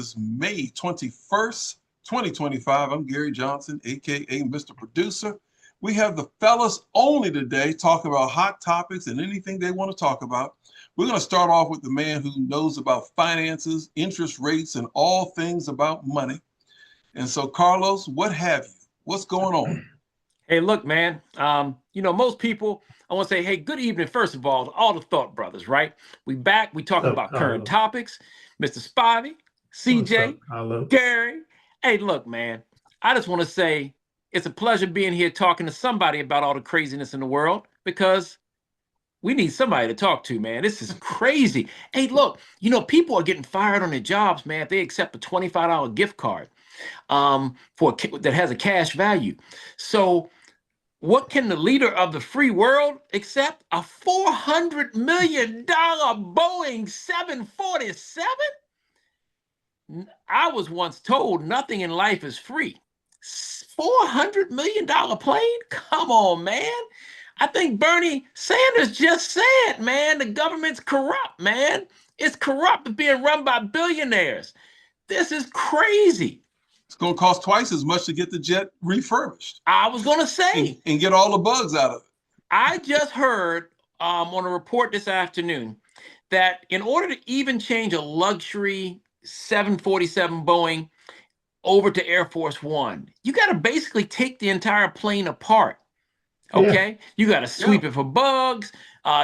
is May 21st, 2025. I'm Gary Johnson, aka Mr. Producer. We have the fellas only today talking about hot topics and anything they want to talk about. We're going to start off with the man who knows about finances, interest rates, and all things about money. And so, Carlos, what have you? What's going on? Hey, look, man, most people, I want to say, hey, good evening, first of all the Thought Brothers, right? We back, we talking about current topics. Mr. Spivey, CJ, Gary. Hey, look, man, I just want to say it's a pleasure being here talking to somebody about all the craziness in the world, because we need somebody to talk to, man. This is crazy. Hey, look, people are getting fired on their jobs, man, if they accept a $25 gift card that has a cash value. So what can the leader of the free world accept? A $400 million Boeing 747? I was once told nothing in life is free. $400 million plane? Come on, man. I think Bernie Sanders just said, man, the government's corrupt, man. It's corrupt. It's being run by billionaires. This is crazy. It's going to cost twice as much to get the jet refurbished. I was going to say. And get all the bugs out of it. I just heard on a report this afternoon that in order to even change a luxury 747 Boeing over to Air Force One, you got to basically take the entire plane apart. Okay, yeah. You got to sweep it for bugs.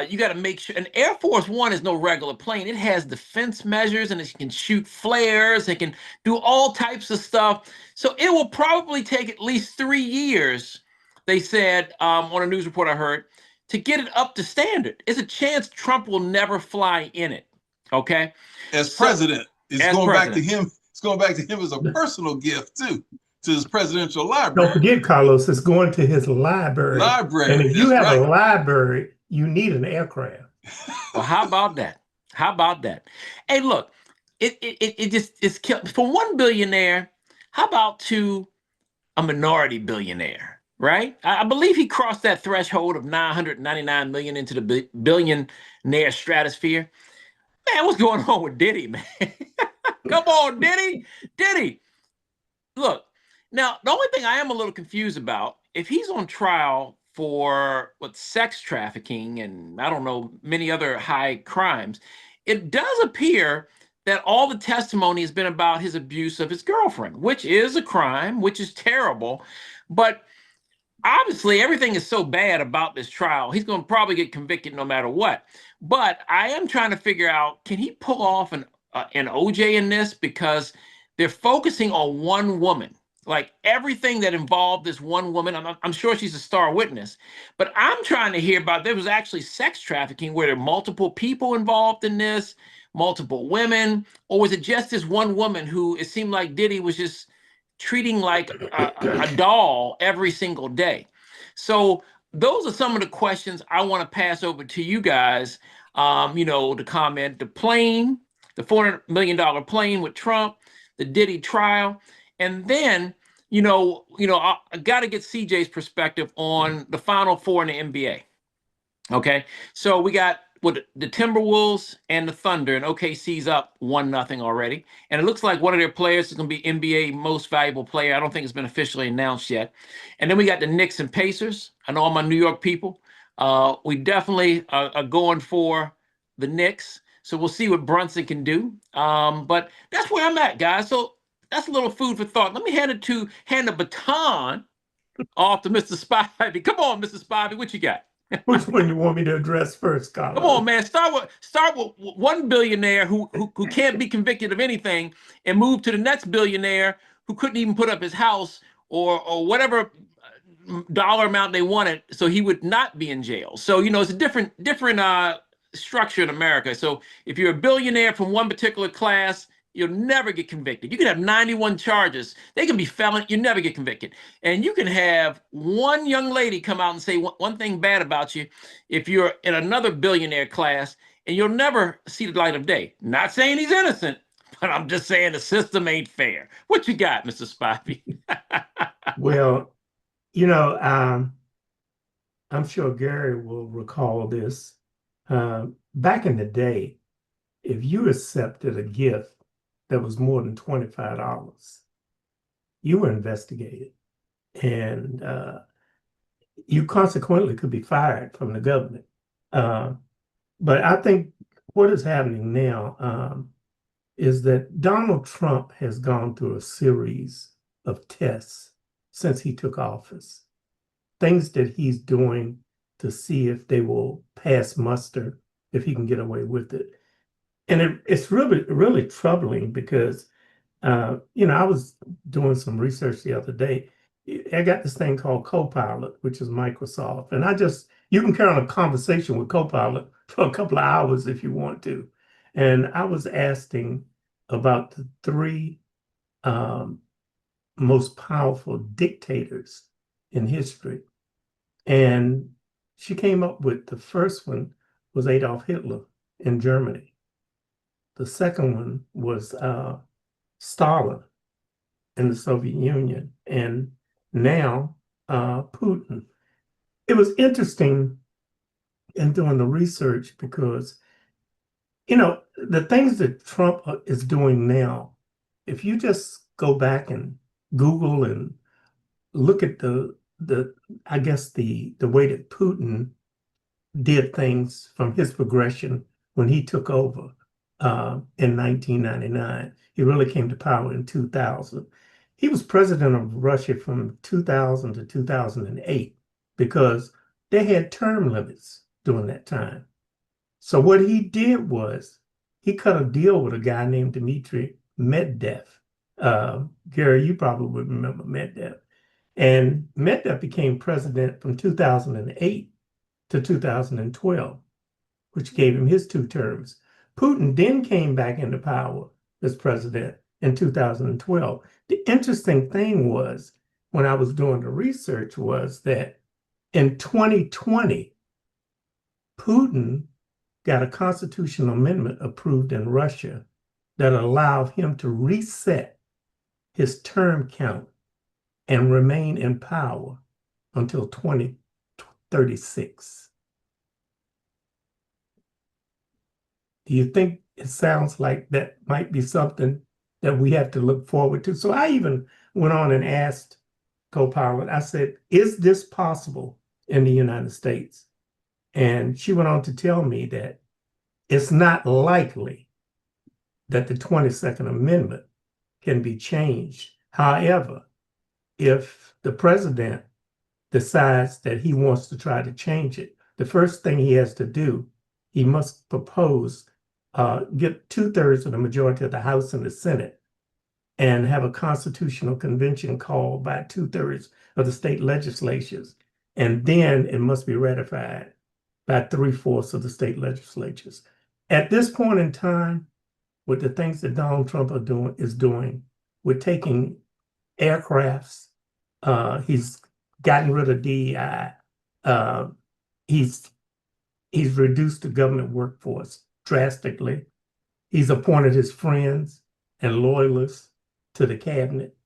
You got to make sure. And Air Force One is no regular plane. It has defense measures, and it can shoot flares. It can do all types of stuff. So it will probably take at least 3 years, they said on a news report I heard, to get it up to standard. There's a chance Trump will never fly in it. Okay, as president, it's going back to him. It's going back to him as a personal gift too, to his presidential library. Don't forget, Carlos, it's going to his library. And if you have a library, you need an aircraft. Well, how about that? How about that? Hey, look, it's killed for one billionaire. How about to a minority billionaire, right? I believe he crossed that threshold of 999 million into the billionaire stratosphere. Man, what's going on with Diddy, man? Come on, Diddy. Diddy. Look, now, the only thing I am a little confused about, if he's on trial for sex trafficking and I don't know, many other high crimes, it does appear that all the testimony has been about his abuse of his girlfriend, which is a crime, which is terrible. But obviously, everything is so bad about this trial, he's going to probably get convicted no matter what. But I am trying to figure out, can he pull off an OJ in this? Because they're focusing on one woman. Like everything that involved this one woman, I'm sure she's a star witness, but I'm trying to hear about, there was actually sex trafficking where there are multiple people involved in this, multiple women, or was it just this one woman who it seemed like Diddy was just treating like a doll every single day? So those are some of the questions I want to pass over to you guys, to comment. The plane, the $400 million plane with Trump, the Diddy trial, and then, I got to get CJ's perspective on the Final Four in the NBA. Okay, so we got the Timberwolves and the Thunder, and OKC's up 1-0 already. And it looks like one of their players is going to be NBA Most Valuable Player. I don't think it's been officially announced yet. And then we got the Knicks and Pacers. I know all my New York people. We definitely are going for the Knicks. So we'll see what Brunson can do. But that's where I'm at, guys. So that's a little food for thought. Let me hand the baton off to Mr. Spivey. Come on, Mr. Spivey, what you got? Which one you want me to address first, Carlos? Come on, man. Start with one billionaire who can't be convicted of anything, and move to the next billionaire who couldn't even put up his house or whatever dollar amount they wanted, so he would not be in jail. So it's a different structure in America. So if you're a billionaire from one particular class, you'll never get convicted. You can have 91 charges. They can be felon. You never get convicted. And you can have one young lady come out and say one thing bad about you if you're in another billionaire class, and you'll never see the light of day. Not saying he's innocent, but I'm just saying the system ain't fair. What you got, Mr. Spivey? Well, I'm sure Gary will recall this. Back in the day, if you accepted a gift that was more than $25, you were investigated. And you consequently could be fired from the government. But I think what is happening now is that Donald Trump has gone through a series of tests since he took office. Things that he's doing to see if they will pass muster, if he can get away with it. And it's really, really troubling because, I was doing some research the other day. I got this thing called Copilot, which is Microsoft. And you can carry on a conversation with Copilot for a couple of hours if you want to. And I was asking about the three most powerful dictators in history. And she came up with the first one was Adolf Hitler in Germany. The second one was Stalin in the Soviet Union. And now Putin. It was interesting in doing the research because, the things that Trump is doing now, if you just go back and Google and look at the way that Putin did things from his progression when he took over in 1999. He really came to power in 2000. He was president of Russia from 2000 to 2008 because they had term limits during that time. So what he did was he cut a deal with a guy named Dmitry Medvedev. Gary, you probably would remember Medvedev. And Medvedev became president from 2008 to 2012, which gave him his 2 terms. Putin then came back into power as president in 2012. The interesting thing was, when I was doing the research, was that in 2020, Putin got a constitutional amendment approved in Russia that allowed him to reset his term count and remain in power until 2036. Do you think it sounds like that might be something that we have to look forward to? So I even went on and asked Copilot, I said, is this possible in the United States? And she went on to tell me that it's not likely that the 22nd Amendment can be changed. However, if the president decides that he wants to try to change it, the first thing he has to do, he must propose, get 2/3 of the majority of the House and the Senate, and have a constitutional convention called by 2/3 of the state legislatures. And then it must be ratified by 3/4 of the state legislatures. At this point in time, with the things that Donald Trump is doing, we're taking aircrafts. He's gotten rid of DEI. He's reduced the government workforce drastically. He's appointed his friends and loyalists to the cabinet.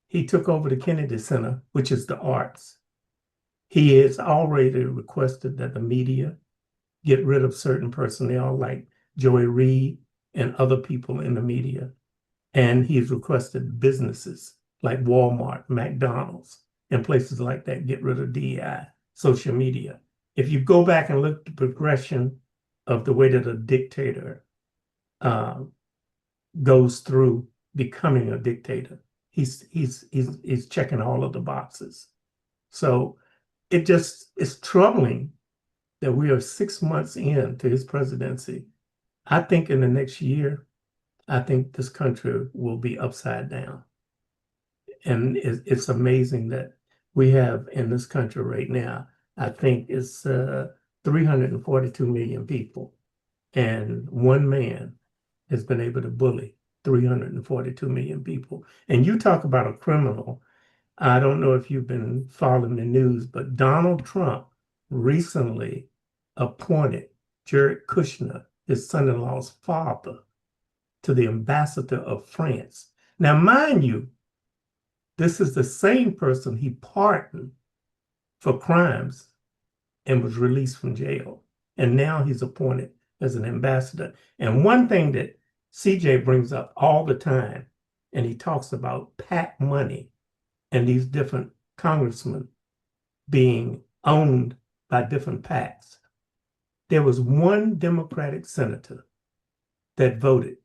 He took over the Kennedy Center, which is the arts. He has already requested that the media get rid of certain personnel like Joy Reid and other people in the media. And he's requested businesses like Walmart, McDonald's, and places like that get rid of DEI, social media. If you go back and look at the progression of the way that a dictator goes through becoming a dictator, he's checking all of the boxes. So it's troubling that we are 6 months into his presidency. I think in the next year, I think this country will be upside down. And it's amazing that we have in this country right now, I think it's 342 million people. And one man has been able to bully 342 million people. And you talk about a criminal. I don't know if you've been following the news, but Donald Trump recently appointed Jared Kushner, his son-in-law's father, to the ambassador of France. Now, mind you, this is the same person he pardoned for crimes and was released from jail. And now he's appointed as an ambassador. And one thing that CJ brings up all the time, and he talks about PAC money and these different congressmen being owned by different PACs. There was one Democratic senator that voted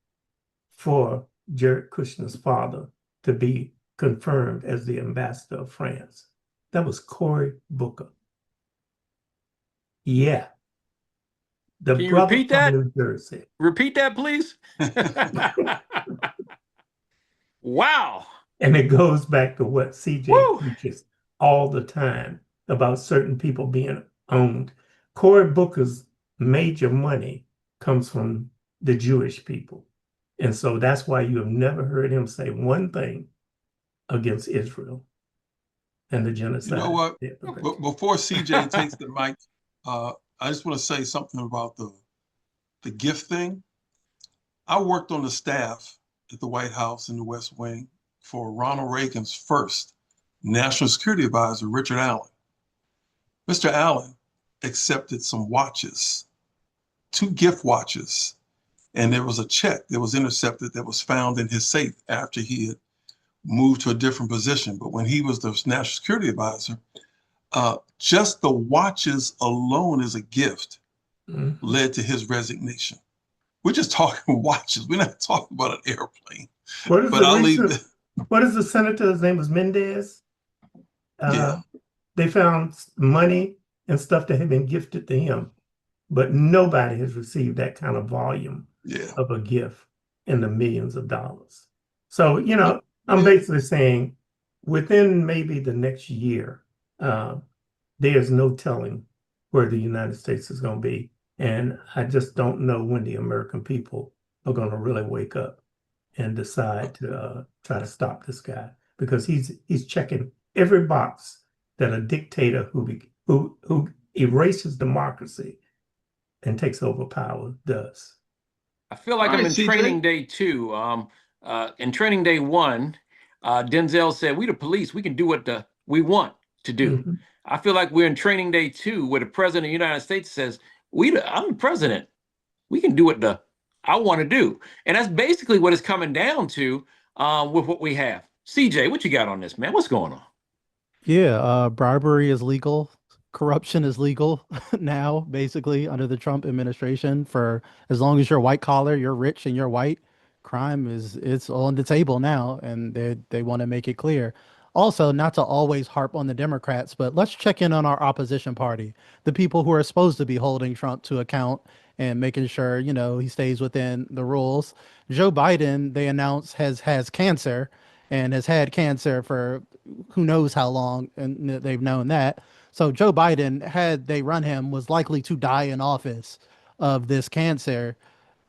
for Jared Kushner's father to be confirmed as the ambassador of France. That was Cory Booker. Yeah. The Can you brother repeat from that? New Jersey. Repeat that, please. Wow. And it goes back to what CJ Woo. preaches all the time about certain people being owned. Cory Booker's major money comes from the Jewish people. And so that's why you have never heard him say one thing against Israel and the genocide. You know what? Before CJ takes the mic, I just want to say something about the gift thing. I worked on the staff at the White House in the West Wing for Ronald Reagan's first National Security Advisor, Richard Allen. Mr. Allen accepted some watches, 2 gift watches, and there was a check that was intercepted that was found in his safe after he had moved to a different position. But when he was the National Security Advisor, just the watches alone as a gift led to his resignation. We're just talking watches. We're not talking about an airplane. What is the senator? His name was Mendez. Yeah. They found money and stuff that had been gifted to him, but nobody has received that kind of volume of a gift in the millions of dollars. So, you know, I'm basically saying within maybe the next year, there's no telling where the United States is going to be. And I just don't know when the American people are going to really wake up and decide to try to stop this guy, because he's checking every box that a dictator who erases democracy and takes over power does. I feel like I'm in training day 2. In training day 1, Denzel said, "We the police, we can do what we want to do." Mm-hmm. I feel like we're in training day 2, where the president of the United States says, I'm the president. We can do what I want to do. And that's basically what it's coming down to with what we have. CJ, what you got on this, man? What's going on? Yeah, bribery is legal. Corruption is legal now, basically, under the Trump administration. For as long as you're white collar, you're rich and you're white, crime it's on the table now, and they want to make it clear. Also, not to always harp on the Democrats, but let's check in on our opposition party, the people who are supposed to be holding Trump to account and making sure, you know, he stays within the rules. Joe Biden, they announced, has cancer and has had cancer for who knows how long, and they've known that. So Joe Biden, had they run him, was likely to die in office of this cancer,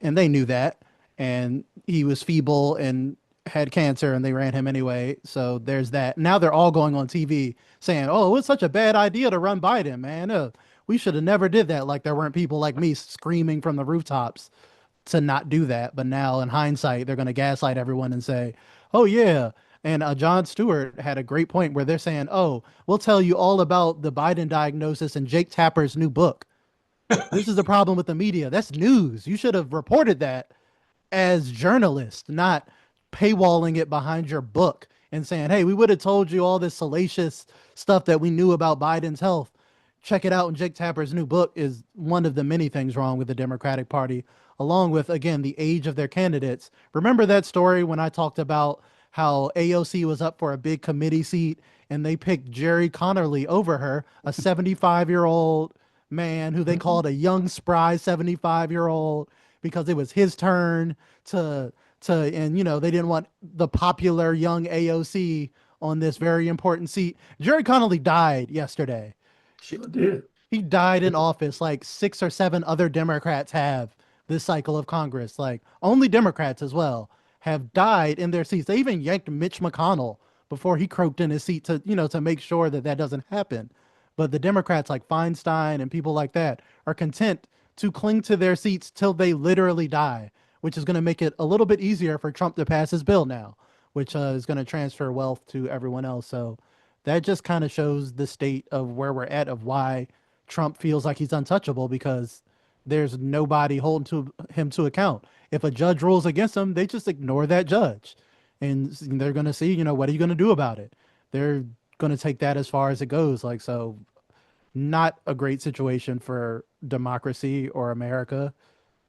and they knew that. And he was feeble and had cancer, and they ran him anyway. So there's that. Now they're all going on TV saying, "Oh, it was such a bad idea to run Biden, man. We should have never did that." Like there weren't people like me screaming from the rooftops to not do that. But now in hindsight, they're going to gaslight everyone and say, "Oh yeah." And Jon Stewart had a great point where they're saying, "Oh, we'll tell you all about the Biden diagnosis in Jake Tapper's new book." This is the problem with the media. That's news. You should have reported that as journalists, not paywalling it behind your book and saying, "Hey, we would have told you all this salacious stuff that we knew about Biden's health. Check it out." And Jake Tapper's new book is one of the many things wrong with the Democratic Party, along with, again, the age of their candidates. Remember that story when I talked about how AOC was up for a big committee seat and they picked Jerry Connerly over her, a 75-year-old man who they called a young, spry 75-year-old because it was his turn and, you know, they didn't want the popular young AOC on this very important seat. Jerry Connolly died yesterday. Sure did. He died in office like 6 or 7 other Democrats have this cycle of Congress. Like only Democrats as well have died in their seats. They even yanked Mitch McConnell before he croaked in his seat to make sure that doesn't happen. But the Democrats like Feinstein and people like that are content to cling to their seats till they literally die, which is going to make it a little bit easier for Trump to pass his bill now, which is going to transfer wealth to everyone else. So that just kind of shows the state of where we're at, of why Trump feels like he's untouchable, because there's nobody holding him to account. If a judge rules against him, they just ignore that judge, and they're going to see, what are you going to do about it? They're going to take that as far as it goes. Like, so not a great situation for democracy or America.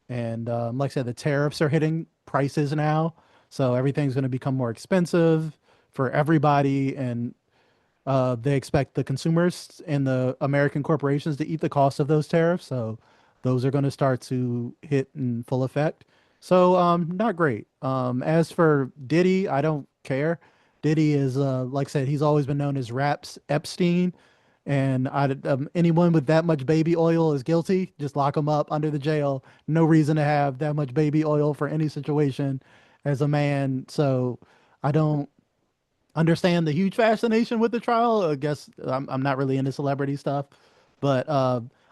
And like I said, the tariffs are hitting prices now, so everything's going to become more expensive for everybody, and they expect the consumers and the American corporations to eat the cost of those tariffs. So those are going to start to hit in full effect. So not great. As for Diddy, I don't care. Diddy is, like I said, he's always been known as Raps Epstein. And anyone with that much baby oil is guilty. Just lock them up under the jail. No reason to have that much baby oil for any situation as a man. So I don't understand the huge fascination with the trial. I guess I'm not really into celebrity stuff, but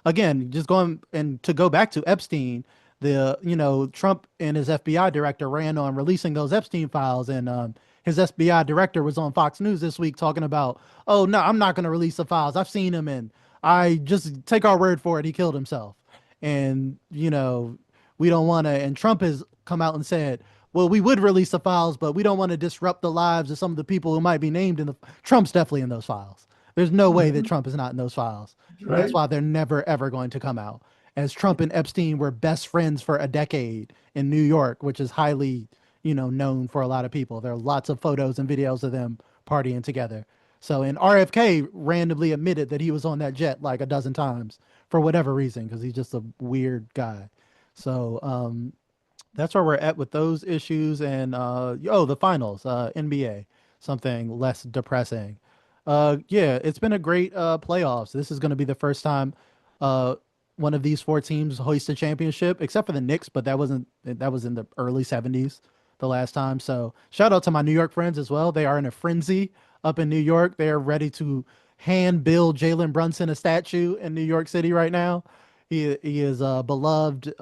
again, just going and to go back to Epstein, Trump and his FBI director ran on releasing those Epstein files, and his FBI director was on Fox News this week talking about, oh no, I'm not going to release the files. I've seen him, and I just take our word for it. He killed himself, and we don't want to. And Trump has come out and said, well, we would release the files, but we don't want to disrupt the lives of some of the people who might be named in the. Trump's definitely in those files. There's no way that Trump is not in those files. Right. That's why they're never ever going to come out. As Trump and Epstein were best friends for a decade in New York, which is highly, known for a lot of people. There are lots of photos and videos of them partying together. So, and RFK randomly admitted that he was on that jet like a dozen times for whatever reason, because he's just a weird guy. So, that's where we're at with those issues. And the finals, NBA, something less depressing. Yeah, it's been a great playoffs. This is going to be the first time one of these four teams hoist a championship, except for the Knicks, but that was in the early 70s the last time. So shout out to my New York friends as well. They are in a frenzy up in New York. They are ready to hand build Jalen Brunson a statue in New York City right now. He is beloved.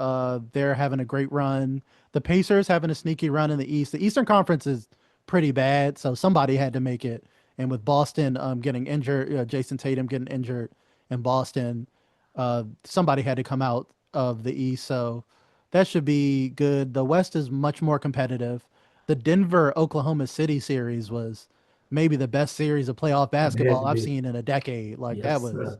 They're having a great run. The Pacers having a sneaky run in the East. The Eastern Conference is pretty bad, so somebody had to make it. And with Boston getting injured, Jason Tatum getting injured in Boston, somebody had to come out of the East. So that should be good. The West is much more competitive. The Denver-Oklahoma City series was maybe the best series of playoff basketball I've seen in a decade. Like, that was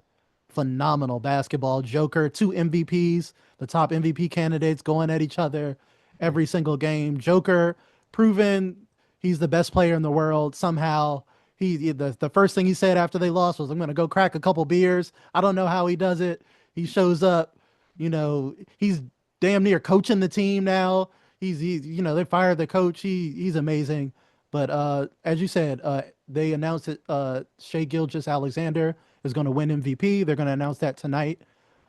phenomenal basketball. Joker, 2 MVPs, the top MVP candidates going at each other every single game. Joker proven he's the best player in the world somehow. The first thing he said after they lost was, I'm going to go crack a couple beers. I don't know how he does it. He shows up, he's damn near coaching the team now. They fired the coach. He's amazing. But as you said, they announced that Shai Gilgeous-Alexander is going to win MVP. They're going to announce that tonight.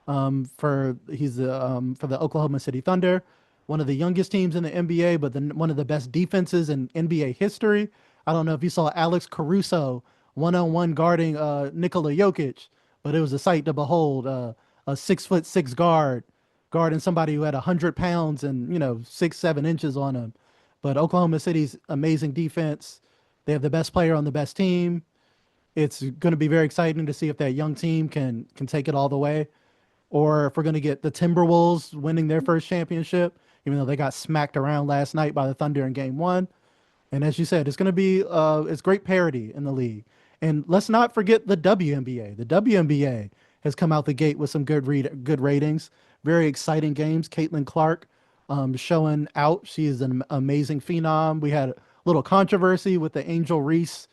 For the Oklahoma City Thunder, one of the youngest teams in the NBA, but one of the best defenses in NBA history. I don't know if you saw Alex Caruso one-on-one guarding Nikola Jokic, but it was a sight to behold. A 6'6" guarding somebody who had 100 pounds and 6-7 inches on him. But Oklahoma City's amazing defense. They have the best player on the best team. It's going to be very exciting to see if that young team can take it all the way, or if we're going to get the Timberwolves winning their first championship, even though they got smacked around last night by the Thunder in Game 1. And as you said, it's going to be it's great parity in the league. And let's not forget the WNBA. The WNBA has come out the gate with some good ratings. Very exciting games. Caitlin Clark showing out. She is an amazing phenom. We had a little controversy with the Angel Reese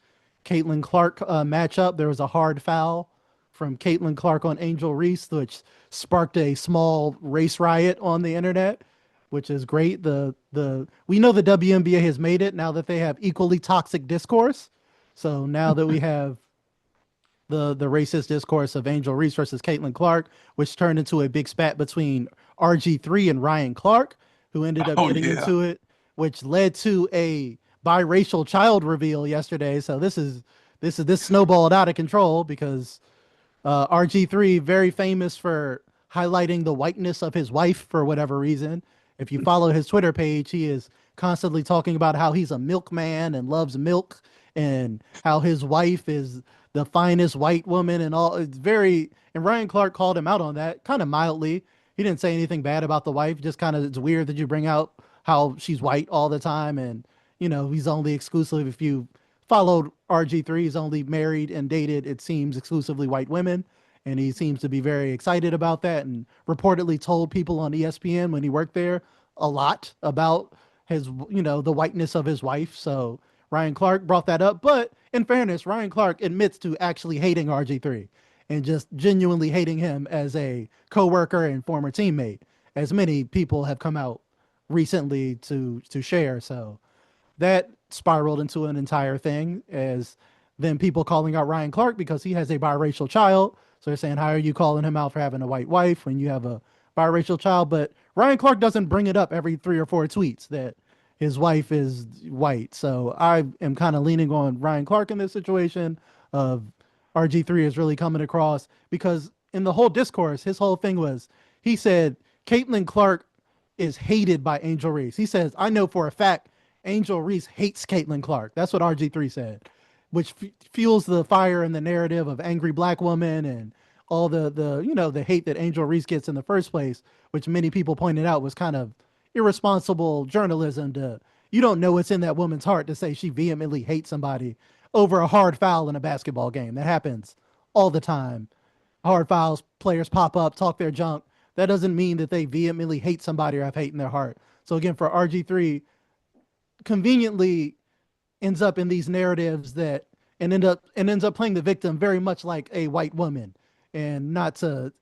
Caitlin Clark matchup. There was a hard foul from Caitlin Clark on Angel Reese, which sparked a small race riot on the internet, which is great. We know the WNBA has made it now that they have equally toxic discourse. So now that we have the racist discourse of Angel Reese versus Caitlin Clark, which turned into a big spat between RG3 and Ryan Clark, who ended up getting into it, which led to a biracial child reveal yesterday. So this snowballed out of control because RG3, very famous for highlighting the whiteness of his wife for whatever reason. If you follow his Twitter page, he is constantly talking about how he's a milkman and loves milk, and how his wife is the finest white woman and all. It's very, and Ryan Clark called him out on that kind of mildly. he didn't say anything bad about the wife. Just kind of, it's weird that you bring out how she's white all the time, and he's only exclusive. If you followed RG3, he's only married and dated, it seems, exclusively white women, and he seems to be very excited about that, and reportedly told people on ESPN when he worked there a lot about his, the whiteness of his wife. So Ryan Clark brought that up, but in fairness, Ryan Clark admits to actually hating RG3 and just genuinely hating him as a coworker and former teammate, as many people have come out recently to share. So that spiraled into an entire thing, as then people calling out Ryan Clark because he has a biracial child. So they're saying, how are you calling him out for having a white wife when you have a biracial child? But Ryan Clark doesn't bring it up every 3 or 4 tweets that his wife is white. So I am kind of leaning on Ryan Clark in this situation of RG3 is really coming across, because in the whole discourse, his whole thing was, he said, Caitlin Clark is hated by Angel Reese. He says, I know for a fact Angel Reese hates Caitlin Clark. That's what RG3 said, which fuels the fire in the narrative of angry black woman and all the hate that Angel Reese gets in the first place, which many people pointed out was kind of irresponsible journalism. You don't know what's in that woman's heart to say she vehemently hates somebody over a hard foul in a basketball game. That happens all the time. Hard fouls, players pop up, talk their junk. That doesn't mean that they vehemently hate somebody or have hate in their heart. So again, for RG3, conveniently ends up in these narratives that ends up playing the victim very much like a white woman, and not to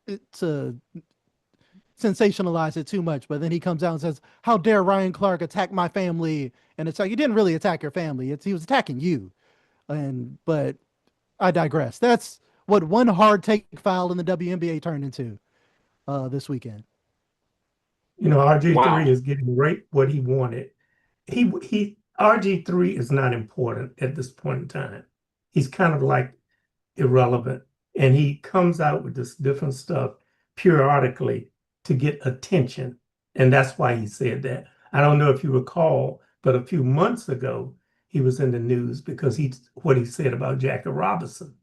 sensationalize it too much, but then he comes out and says, how dare Ryan Clark attack my family? And it's like, he didn't really attack your family. He was attacking you. But I digress. That's what one hard take foul in the WNBA turned into this weekend. RG3 is getting right what he wanted. He RG3 is not important at this point in time. He's kind of like irrelevant, and he comes out with this different stuff periodically to get attention, and that's why he said that. I don't know if you recall, but a few months ago he was in the news because what he said about Jackie Robinson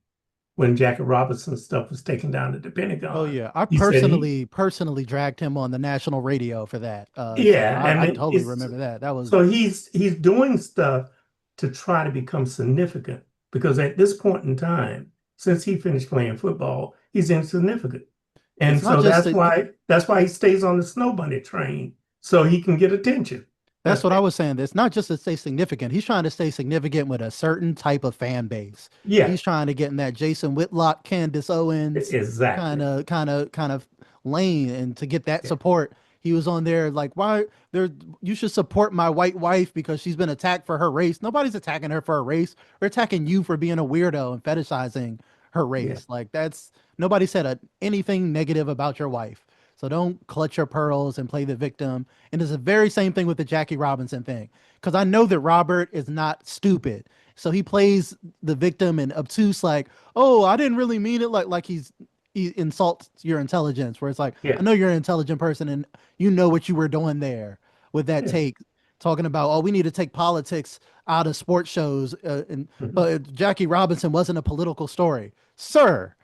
when Jackie Robinson's stuff was taken down at the Pentagon. Oh yeah, I personally dragged him on the national radio for that. Yeah, so I totally remember that. That was so he's doing stuff to try to become significant, because at this point in time, since he finished playing football, he's insignificant, and so that's why he stays on the snow bunny train, so he can get attention. That's what I was saying. It's not just to stay significant. He's trying to stay significant with a certain type of fan base. Yeah, he's trying to get in that Jason Whitlock, Candace Owens kind of lane, and to get that support. He was on there like, why you should support my white wife because she's been attacked for her race. Nobody's attacking her for her race. We're attacking you for being a weirdo and fetishizing her race. Like, nobody said anything negative about your wife. So don't clutch your pearls and play the victim. And it's the very same thing with the Jackie Robinson thing, because I know that Robert is not stupid. So he plays the victim and obtuse, like, oh, I didn't really mean it, like he insults your intelligence, where it's like, I know you're an intelligent person and you know what you were doing there with that take, talking about, oh, we need to take politics out of sports shows. Jackie Robinson wasn't a political story, sir.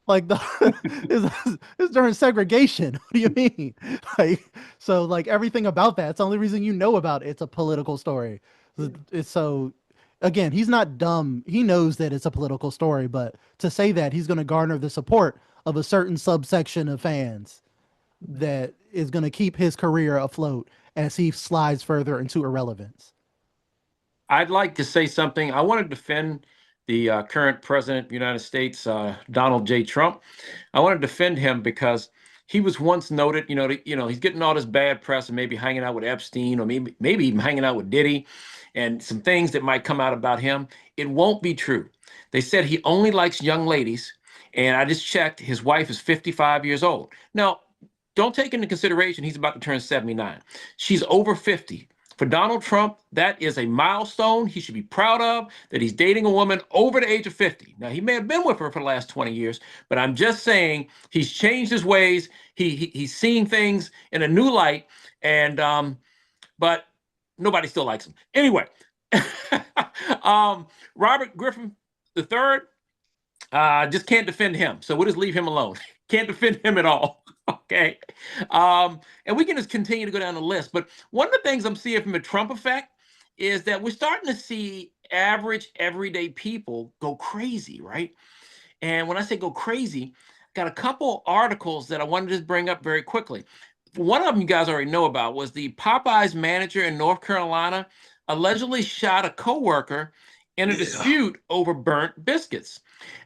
Like it's during segregation. What do you mean? So everything about that, it's the only reason you know about it. It's a political story. It's so, again, he's not dumb. He knows that it's a political story, but to say that he's going to garner the support of a certain subsection of fans that is going to keep his career afloat as he slides further into irrelevance. I'd like to say something. I want to defend the current president of the United States, Donald J. Trump. I want to defend him because he was once noted, he's getting all this bad press and maybe hanging out with Epstein, or maybe even hanging out with Diddy, and some things that might come out about him. It won't be true. They said he only likes young ladies, and I just checked, his wife is 55 years old. Now, don't take into consideration he's about to turn 79. She's over 50. For Donald Trump, that is a milestone he should be proud of, that he's dating a woman over the age of 50. Now, he may have been with her for the last 20 years, but I'm just saying he's changed his ways. He's seeing things in a new light, and but nobody still likes him. Anyway, Robert Griffin III, just can't defend him. So we'll just leave him alone. Can't defend him at all. Okay. And we can just continue to go down the list. But one of the things I'm seeing from the Trump effect is that we're starting to see average, everyday people go crazy, right? And when I say go crazy, got a couple articles that I wanted to bring up very quickly. One of them you guys already know about was the Popeyes manager in North Carolina allegedly shot a coworker in a dispute over burnt biscuits.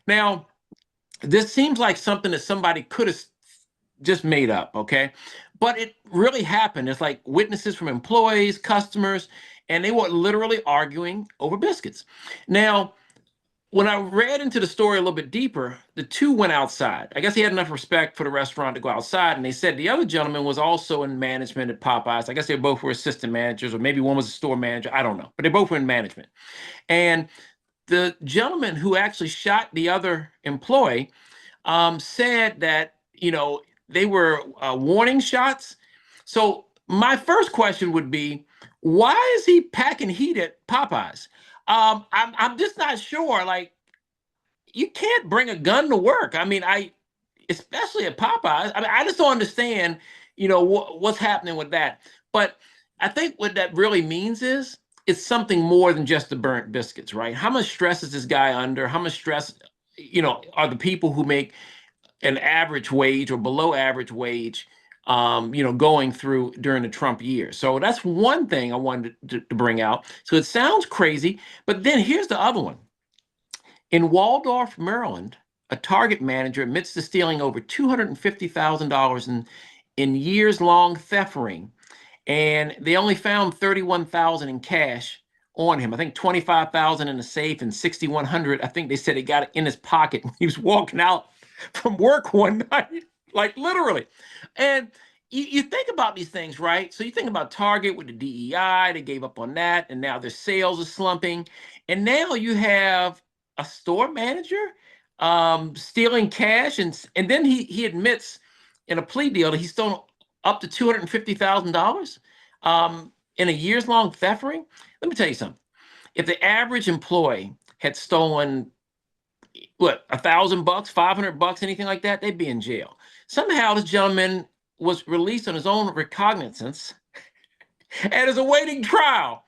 Now, this seems like something that somebody could have just made up, okay? But it really happened. It's like witnesses from employees, customers, and they were literally arguing over biscuits. Now, when I read into the story a little bit deeper, the two went outside. I guess he had enough respect for the restaurant to go outside. And they said the other gentleman was also in management at Popeyes. I guess they both were assistant managers, or maybe one was a store manager. I don't know. But they both were in management. And the gentleman who actually shot the other employee said that, they were warning shots. So my first question would be, why is he packing heat at Popeyes? I'm just not sure. Like, you can't bring a gun to work. I mean, especially at Popeyes. I mean, I just don't understand, what's happening with that. But I think what that really means is it's something more than just the burnt biscuits, right? How much stress is this guy under? How much stress, are the people who make an average wage or below average wage, going through during the Trump years? So that's one thing I wanted to bring out. So it sounds crazy, but then here's the other one. In Waldorf, Maryland, a Target manager admits to stealing over $250,000 in years-long theft ring, and they only found $31,000 in cash on him. I think $25,000 in the safe and $6,100. I think they said he got it in his pocket when he was walking out from work one night, like literally. And you think about these things, right? So you think about Target with the DEI, they gave up on that, and now their sales are slumping. And now you have a store manager stealing cash, and then he admits in a plea deal that he's stolen up to $250,000 in a years-long theft ring. Let me tell you something. If the average employee had stolen $1,000, $500, anything like that, they'd be in jail. Somehow this gentleman was released on his own recognizance and is awaiting trial.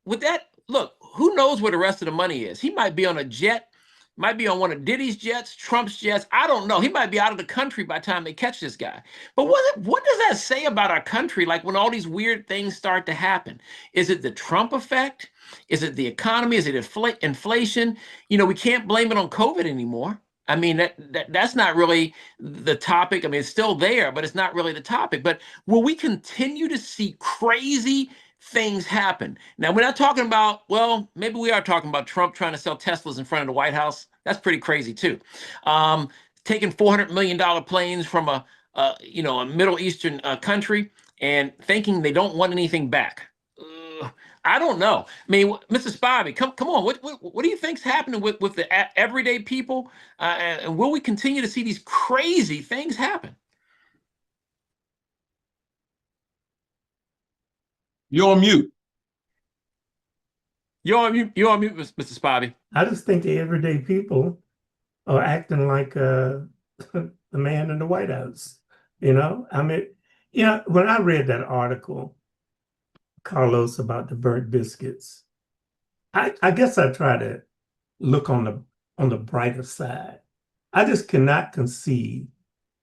With that, look, who knows where the rest of the money is? He might be on a jet, might be on one of Diddy's jets, Trump's jets. I don't know. He might be out of the country by the time they catch this guy. But what does that say about our country? Like, when all these weird things start to happen, is it the Trump effect? Is it the economy? Is it inflation? We can't blame it on COVID anymore. I mean, that's not really the topic. I mean, it's still there, but it's not really the topic. But will we continue to see crazy things happen? Now, we're not talking about, well, maybe we are talking about Trump trying to sell Teslas in front of the White House. That's pretty crazy too. Taking $400 million planes from a Middle Eastern country and thinking they don't want anything back. I don't know. I mean, Mr. Spivey, come on. What do you think's happening with the everyday people? And will we continue to see these crazy things happen? You're on mute. You're on mute, Mr. Spivey. I just think the everyday people are acting like the man in the White House. I mean, when I read that article, Carlos, about the burnt biscuits, I guess I try to look on the brighter side. I just cannot conceive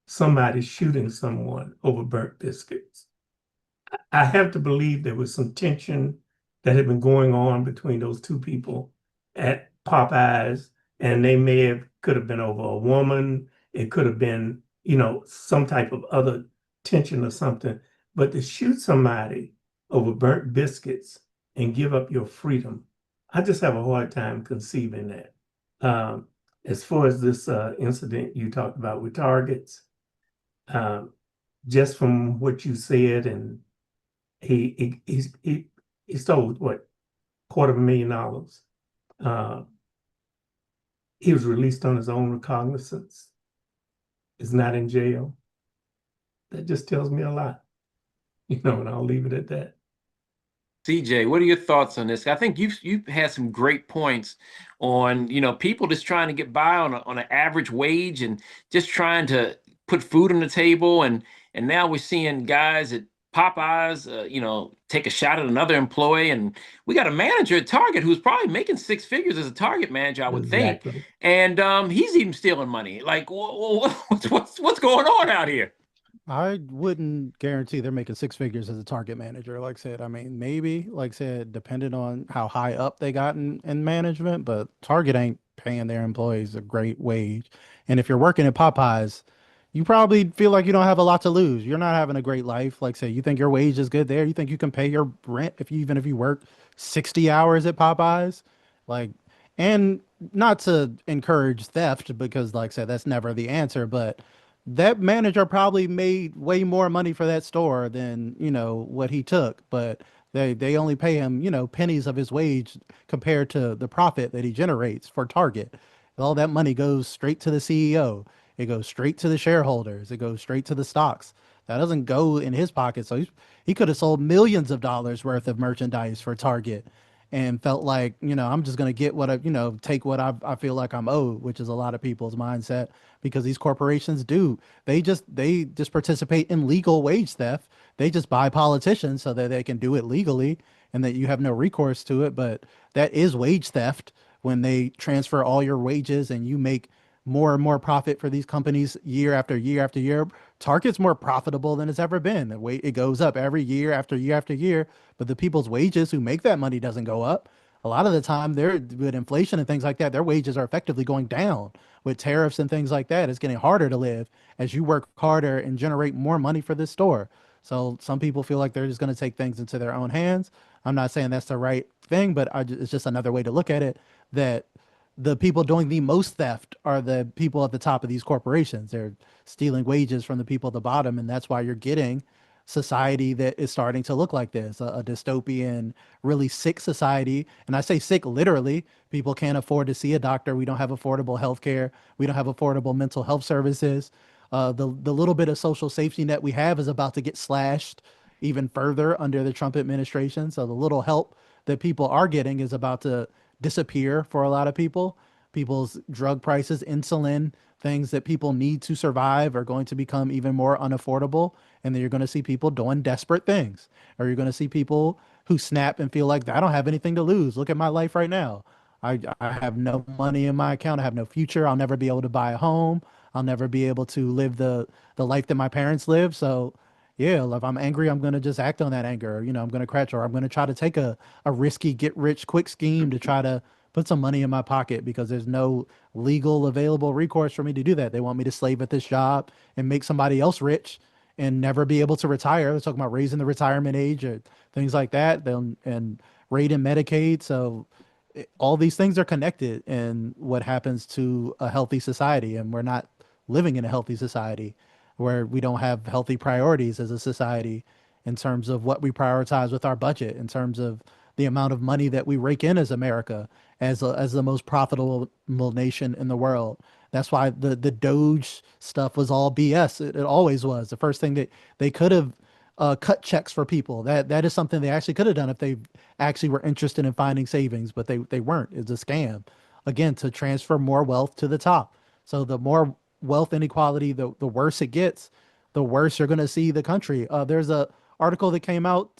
somebody shooting someone over burnt biscuits. I have to believe there was some tension that had been going on between those two people at Popeyes, and they could have been over a woman. It could have been, some type of other tension or something. But to shoot somebody over burnt biscuits and give up your freedom, I just have a hard time conceiving that. As far as this incident you talked about with Targets, just from what you said, and he stole what, $250,000. He was released on his own recognizance. Is not in jail. That just tells me a lot, and I'll leave it at that. CJ, what are your thoughts on this? I think you've had some great points on, people just trying to get by on an average wage and just trying to put food on the table, and now we're seeing guys at Popeyes, take a shot at another employee, and we got a manager at Target who's probably making six figures as a Target manager, I would think, Exactly. and he's even stealing money. Like, what's going on out here? I wouldn't guarantee they're making six figures as a Target manager. Like I said, I mean, maybe, like I said, depending on how high up they got in management, but Target ain't paying their employees a great wage. And if you're working at Popeyes, you probably feel like you don't have a lot to lose. You're not having a great life. Like I say, you think your wage is good there. You think you can pay your rent even if you work 60 hours at Popeyes. Like, and not to encourage theft because, like I said, that's never the answer, but that manager probably made way more money for that store than, what he took, but they only pay him, pennies of his wage compared to the profit that he generates for Target. All that money goes straight to the CEO. It goes straight to the shareholders. It goes straight to the stocks. That doesn't go in his pocket. So he could have sold millions of dollars worth of merchandise for Target and felt like, I'm just going to get what take what I feel like I'm owed, which is a lot of people's mindset because these corporations do. They just participate in legal wage theft. They just buy politicians so that they can do it legally and that you have no recourse to it. But that is wage theft when they transfer all your wages and you make more and more profit for these companies year after year after year. Target's more profitable than it's ever been. It goes up every year after year after year, but the people's wages who make that money doesn't go up. A lot of the time, they're with inflation and things like that, their wages are effectively going down. With tariffs and things like that, it's getting harder to live as you work harder and generate more money for this store. So some people feel like they're just going to take things into their own hands. I'm not saying that's the right thing, but it's just another way to look at it, that the people doing the most theft are the people at the top of these corporations. They're stealing wages from the people at the bottom, and that's why you're getting society that is starting to look like this, a dystopian, really sick society. And I say sick literally. People can't afford to see a doctor. We don't have affordable health care. We don't have affordable mental health services. The little bit of social safety net we have is about to get slashed even further under the Trump administration. So the little help that people are getting is about to disappear for a lot of people. People's drug prices, insulin, things that people need to survive are going to become even more unaffordable. And then you're going to see people doing desperate things. Or you're going to see people who snap and feel like, I don't have anything to lose. Look at my life right now. I have no money in my account. I have no future. I'll never be able to buy a home. I'll never be able to live the life that my parents live. So yeah, if I'm angry, I'm going to just act on that anger. I'm going to crash, or I'm going to try to take a risky get rich quick scheme to try to put some money in my pocket because there's no legal available recourse for me to do that. They want me to slave at this job and make somebody else rich and never be able to retire. They're talking about raising the retirement age or things like that. And raiding Medicaid. So all these things are connected in what happens to a healthy society. And we're not living in a healthy society where we don't have healthy priorities as a society in terms of what we prioritize with our budget, in terms of the amount of money that we rake in as America, as the most profitable nation in the world. That's why the Doge stuff was all BS. It always was. The first thing that they could have cut checks for people. That is something they actually could have done if they actually were interested in finding savings, but they weren't. It's a scam, again, to transfer more wealth to the top. So the more wealth inequality, the worse it gets, the worse you're going to see the country. There's a article that came out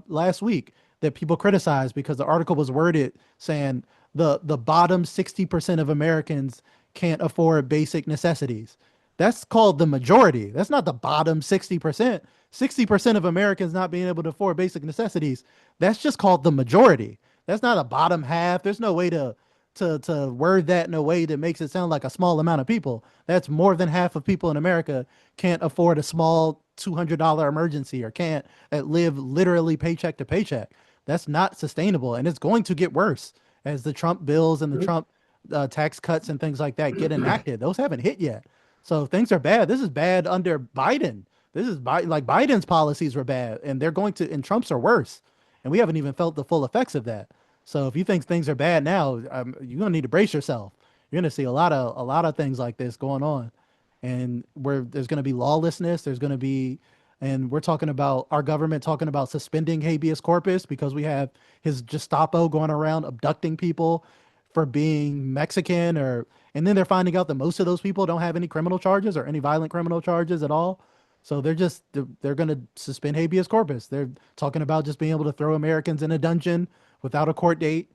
last week that people criticized because the article was worded saying the bottom 60% of Americans can't afford basic necessities. That's called the majority. That's not the bottom 60%. 60% of Americans not being able to afford basic necessities. That's just called the majority. That's not a bottom half. There's no way to word that in a way that makes it sound like a small amount of people. That's more than half of people in America can't afford a small $200 emergency or can't live literally paycheck to paycheck. That's not sustainable, and it's going to get worse as the Trump bills and the Trump tax cuts and things like that get enacted. Those haven't hit yet. So things are bad. This is bad under Biden. This is like Biden's policies were bad, and they're going to, and Trump's are worse. And we haven't even felt the full effects of that. So if you think things are bad now, you're gonna need to brace yourself. You're gonna see a lot of things like this going on, and where there's gonna be lawlessness. There's gonna be, and we're talking about our government talking about suspending habeas corpus because we have his Gestapo going around abducting people for being Mexican or And then they're finding out that most of those people don't have any criminal charges or any violent criminal charges at all. So they're going to suspend habeas corpus. They're talking about just being able to throw Americans in a dungeon without a court date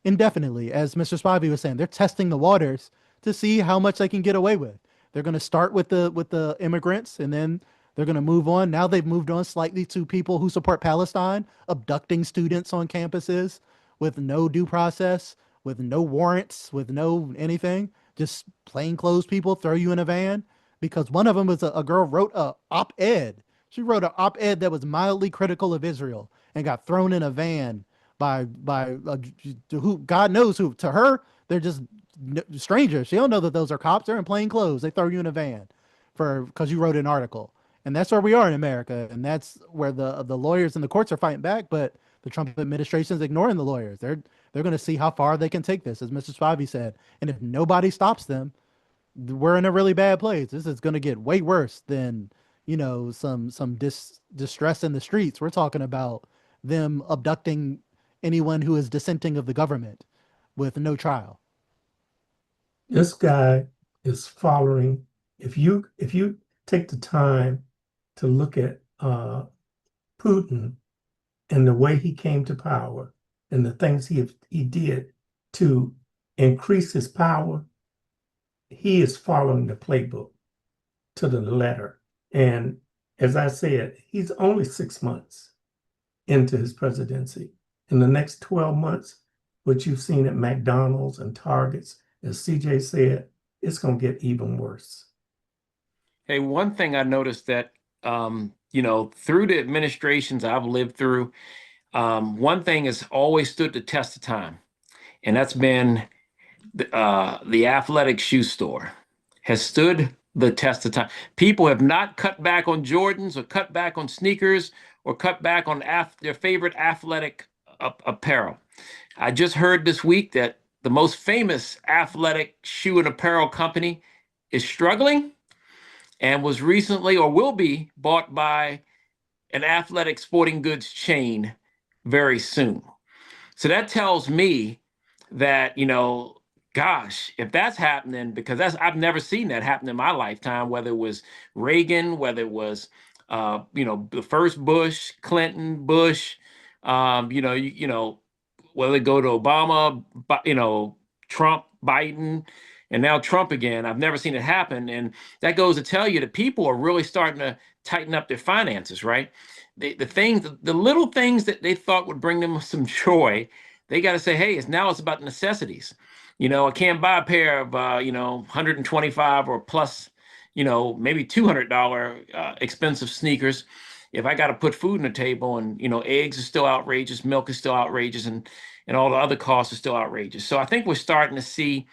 indefinitely. As Mr. Spivey was saying, they're testing the waters to see how much they can get away with. They're going to start with the immigrants, and then they're going to move on. Now they've moved on slightly to people who support Palestine, abducting students on campuses with no due process, with no warrants, with no anything. Just plainclothes people throw you in a van. Because one of them was a girl wrote a op-ed. She wrote an op-ed that was mildly critical of Israel and got thrown in a van by who God knows who. To her, they're just strangers. She don't know that those are cops. They're in plain clothes. They throw you in a van because you wrote an article. And that's where we are in America. And that's where the lawyers and the courts are fighting back. But the Trump administration is ignoring the lawyers. They're going to see how far they can take this, as Mr. Spivey said. And if nobody stops them, we're in a really bad place. This is going to get way worse than, some distress in the streets. We're talking about them abducting anyone who is dissenting of the government with no trial. This guy is following. If you take the time to look at Putin and the way he came to power and the things he did to increase his power, he is following the playbook to the letter. And as I said, he's only 6 months into his presidency. In the next 12 months, what you've seen at McDonald's and Targets, as CJ said, it's going to get even worse. Hey, one thing I noticed that, through the administrations I've lived through, one thing has always stood the test of time, and that's been the athletic shoe store has stood the test of time. People have not cut back on Jordans or cut back on sneakers or cut back on their favorite athletic apparel. I just heard this week that the most famous athletic shoe and apparel company is struggling and was recently or will be bought by an athletic sporting goods chain very soon. So that tells me that, gosh, if that's happening, because I've never seen that happen in my lifetime, whether it was Reagan, whether it was, the first Bush, Clinton, Bush, whether they go to Obama, Trump, Biden, and now Trump again. I've never seen it happen. And that goes to tell you that people are really starting to tighten up their finances, right? The little things that they thought would bring them some joy, they got to say, hey, it's about necessities. I can't buy a pair of, $125 or plus, maybe $200 expensive sneakers if I got to put food on the table, and, eggs are still outrageous, milk is still outrageous, and all the other costs are still outrageous. So I think we're starting to see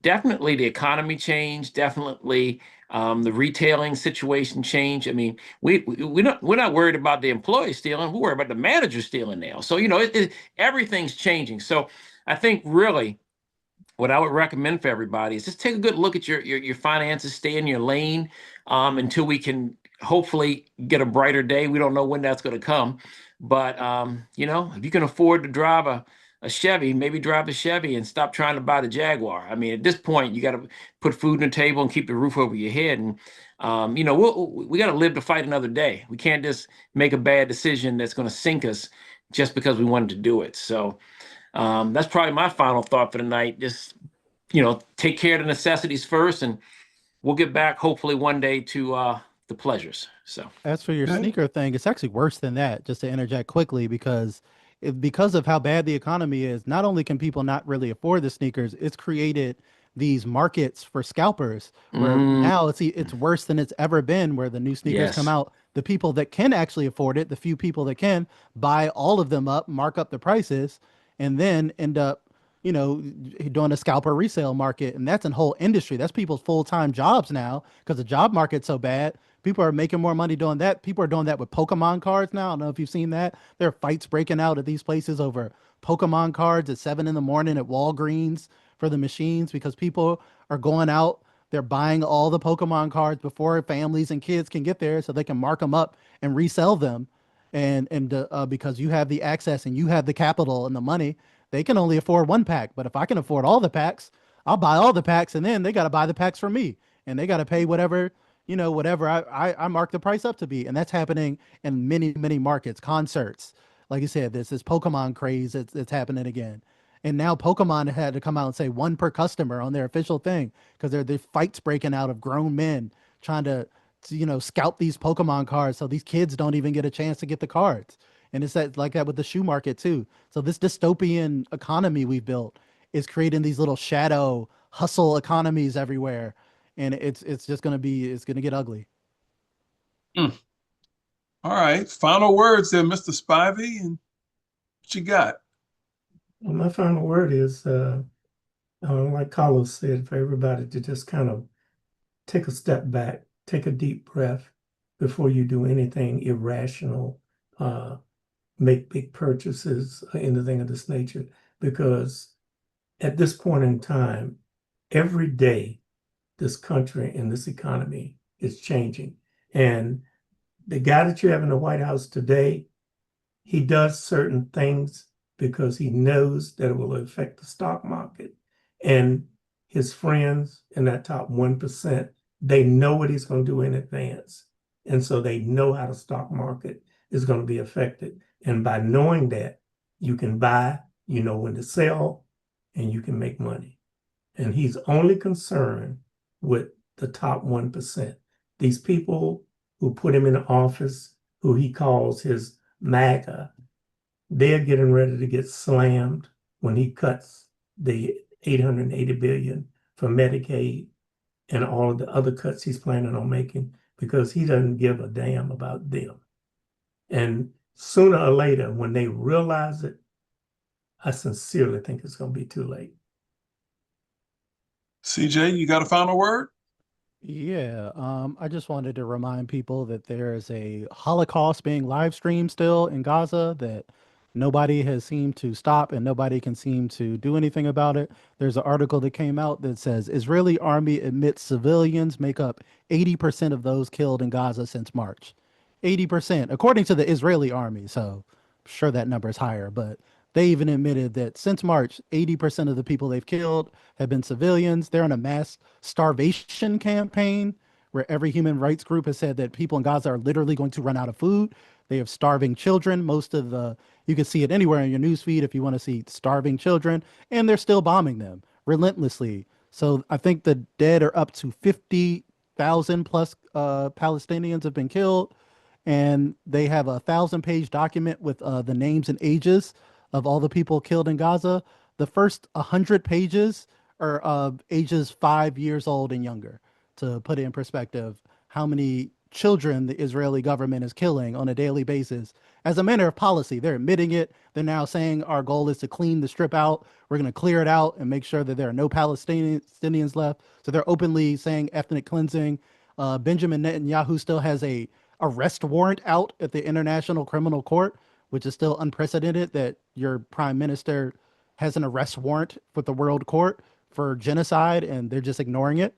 definitely the economy change, definitely the retailing situation change. I mean, we're not worried about the employees stealing. We're worried about the managers stealing now. So, everything's changing. So I think really what I would recommend for everybody is just take a good look at your finances, stay in your lane until we can hopefully get a brighter day. We don't know when that's going to come. But, if you can afford to drive a Chevy, maybe drive a Chevy and stop trying to buy the Jaguar. I mean, at this point, you got to put food on the table and keep the roof over your head. And, we got to live to fight another day. We can't just make a bad decision that's going to sink us just because we wanted to do it. So that's probably my final thought for the night. Just, take care of the necessities first, and we'll get back hopefully one day to the pleasures. So as for your sneaker thing, it's actually worse than that, just to interject quickly, because of how bad the economy is, not only can people not really afford the sneakers, it's created these markets for scalpers where now it's worse than it's ever been, where the new sneakers come out. The people that can actually afford it, the few people that can, buy all of them up, mark up the prices, and then end up, doing a scalper resale market. And that's a whole industry. That's people's full-time jobs now, because the job market's so bad. People are making more money doing that. People are doing that with Pokemon cards now. I don't know if you've seen that. There are fights breaking out at these places over Pokemon cards at 7 a.m. at Walgreens for the machines, because people are going out. They're buying all the Pokemon cards before families and kids can get there, so they can mark them up and resell them. And because you have the access and you have the capital and the money, they can only afford one pack. But if I can afford all the packs, I'll buy all the packs, and then they got to buy the packs from me, and they got to pay whatever, whatever I mark the price up to be. And that's happening in many, many markets. Concerts, like you said, this Pokemon craze, it's happening again. And now Pokemon had to come out and say one per customer on their official thing, because there's fights breaking out of grown men trying to scout these Pokemon cards, so these kids don't even get a chance to get the cards. And it's like that with the shoe market too. So this dystopian economy we've built is creating these little shadow hustle economies everywhere, and it's just it's gonna get ugly. Mm. All right, final words there, Mr. Spivey, and what you got? Well, my final word is, like Carlos said, for everybody to just kind of take a step back, take a deep breath before you do anything irrational, make big purchases, or anything of this nature, because at this point in time, every day, this country and this economy is changing. And the guy that you have in the White House today, he does certain things because he knows that it will affect the stock market. And his friends in that top 1%, they know what he's going to do in advance. And so they know how the stock market is going to be affected. And by knowing that, you can buy, you know when to sell, and you can make money. And he's only concerned with the top 1%. These people who put him in office, who he calls his MAGA, they're getting ready to get slammed when he cuts the $880 billion for Medicaid and all of the other cuts he's planning on making, because he doesn't give a damn about them. And sooner or later, when they realize it, I sincerely think it's going to be too late. CJ, you got a final word? Yeah, I just wanted to remind people that there is a Holocaust being live streamed still in Gaza that nobody has seemed to stop, and nobody can seem to do anything about it. There's an article that came out that says Israeli army admits civilians make up 80% of those killed in Gaza since March. 80%, according to the Israeli army. So I'm sure that number is higher, but they even admitted that since March, 80% of the people they've killed have been civilians. They're in a mass starvation campaign where every human rights group has said that people in Gaza are literally going to run out of food. They have starving children. You can see it anywhere in your newsfeed if you want to see starving children, and they're still bombing them relentlessly. So I think the dead are up to 50,000 plus Palestinians have been killed, and they have a 1,000-page document with the names and ages of all the people killed in Gaza. The first 100 pages are ages 5 years old and younger, to put it in perspective how many children the Israeli government is killing on a daily basis. As a matter of policy, they're admitting it. They're now saying our goal is to clean the strip out. We're going to clear it out and make sure that there are no Palestinians left. So they're openly saying ethnic cleansing. Benjamin Netanyahu still has a arrest warrant out at the International Criminal Court, which is still unprecedented that your prime minister has an arrest warrant with the World Court for genocide, and they're just ignoring it.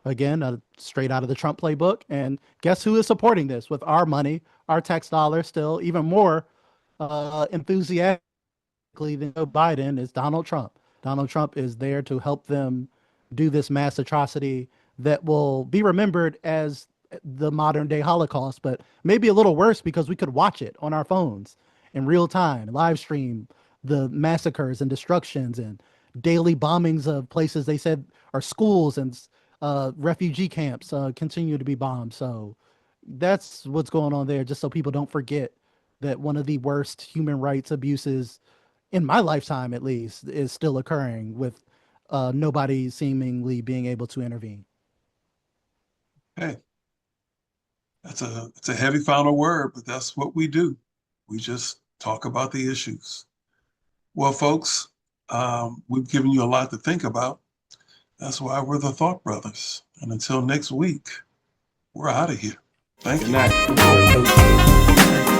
Again, straight out of the Trump playbook. And guess who is supporting this with our money, our tax dollars, still even more enthusiastically than Joe Biden is Donald Trump. Donald Trump is there to help them do this mass atrocity that will be remembered as the modern day Holocaust, but maybe a little worse because we could watch it on our phones in real time, live stream the massacres and destructions and daily bombings of places they said are schools and refugee camps continue to be bombed. So that's what's going on there, just so people don't forget that one of the worst human rights abuses in my lifetime, at least, is still occurring with nobody seemingly being able to intervene. Hey, it's a heavy final word, but that's what we do. We just talk about the issues. Well, folks, we've given you a lot to think about. That's why we're the Thought Brothers. And until next week, we're out of here. Thank you. Good night.